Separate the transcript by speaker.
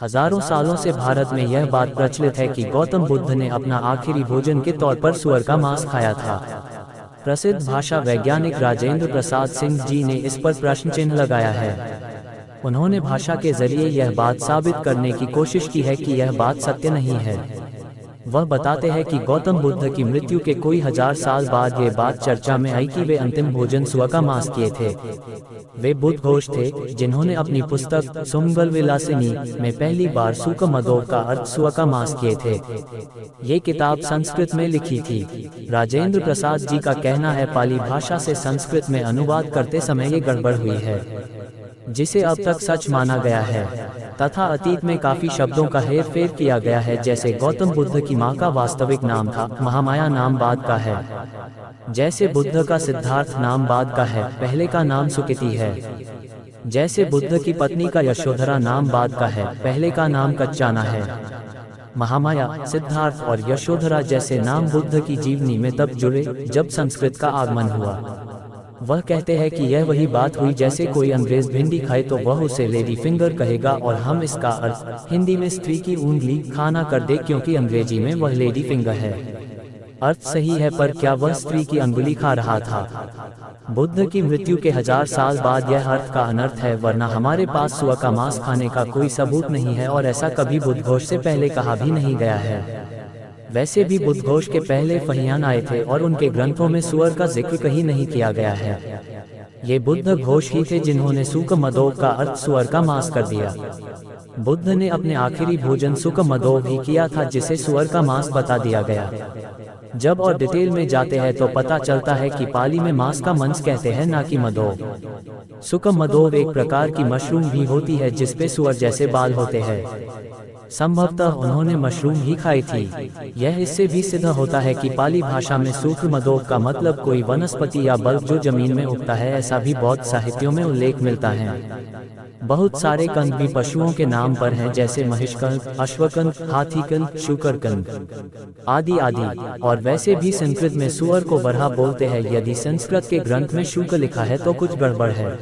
Speaker 1: हजारों सालों से भारत में यह बात प्रचलित है कि गौतम बुद्ध ने अपना आखिरी भोजन के तौर पर सुअर का मांस खाया था। प्रसिद्ध भाषा वैज्ञानिक राजेंद्र प्रसाद सिंह जी ने इस पर प्रश्न चिन्ह लगाया है। उन्होंने भाषा के जरिए यह बात साबित करने की कोशिश की है कि यह बात सत्य नहीं है। वह बताते हैं कि गौतम बुद्ध की मृत्यु के कोई 1000 साल बाद ये बात चर्चा में आई कि वे अंतिम भोजन सुअर का मांस किए थे। वे बुद्धघोष थे जिन्होंने अपनी पुस्तक सुमंगल विलासिनी में पहली बार सुकमदोव का अर्थ सुअर का मांस किए थे। ये किताब संस्कृत में लिखी थी। राजेंद्र प्रसाद जी का कहना है पाली भाषा से संस्कृत में अनुवाद करते समय ये गड़बड़ हुई है, जिसे अब तक सच माना गया है, तथा अतीत में काफी शब्दों का हेरफेर किया गया है। जैसे गौतम बुद्ध की मां का वास्तविक नाम था महामाया नाम बाद का है, जैसे बुद्ध का सिद्धार्थ नाम बाद का है, पहले का नाम सुकृति है। जैसे बुद्ध की पत्नी का यशोधरा नाम बाद का है, पहले का नाम कच्चाना है। महामाया, सिद्धार्थ और यशोधरा जैसे नाम बुद्ध की जीवनी में तब जुड़े जब संस्कृत का आगमन हुआ। वह कहते हैं कि यह वही बात हुई जैसे कोई अंग्रेज भिंडी खाए तो वह उसे लेडी फिंगर कहेगा और हम इसका अर्थ हिंदी में स्त्री की उंगली खाना कर दे, क्योंकि अंग्रेजी में वह लेडी फिंगर है। अर्थ सही है, पर क्या वह स्त्री की अंगुली खा रहा था? बुद्ध की मृत्यु के 1000 साल बाद यह अर्थ का अनर्थ है, वरना हमारे पास सुअर का मांस खाने का कोई सबूत नहीं है और ऐसा कभी बुद्धघोष से पहले कहा भी नहीं गया है। वैसे भी बुद्धघोष के पहले फहियान आए थे और उनके ग्रंथों में सुअर का जिक्र कहीं नहीं किया गया है। ये बुद्ध घोष ही थे जिन्होंने सुकमदोव का अर्थ सुअर का मांस कर दिया। बुद्ध ने अपने आखिरी भोजन सुकमदोव ही किया था, जिसे सुअर का मांस बता दिया गया। जब और डिटेल में जाते हैं तो पता चलता है कि पाली में मांस का मंस कहते हैं, ना कि मदोव। सुकमदोव एक प्रकार की मशरूम भी होती है जिसपे सुअर जैसे बाल होते हैं। संभवतः उन्होंने मशरूम ही खाई थी। यह इससे भी सिद्ध होता है कि पाली भाषा में सुकमदोव का मतलब कोई वनस्पति या बल्ब जो जमीन में उगता है, ऐसा भी बौद्ध साहित्यों में उल्लेख मिलता है। बहुत सारे कंद भी पशुओं के नाम पर हैं, जैसे महिषकंद, अश्वकंद, हाथीकंद, शूकरकंद आदि आदि। और वैसे भी संस्कृत में सुअर को बरहा बोलते हैं। यदि संस्कृत के ग्रंथ में शुक लिखा है तो कुछ गड़बड़ है।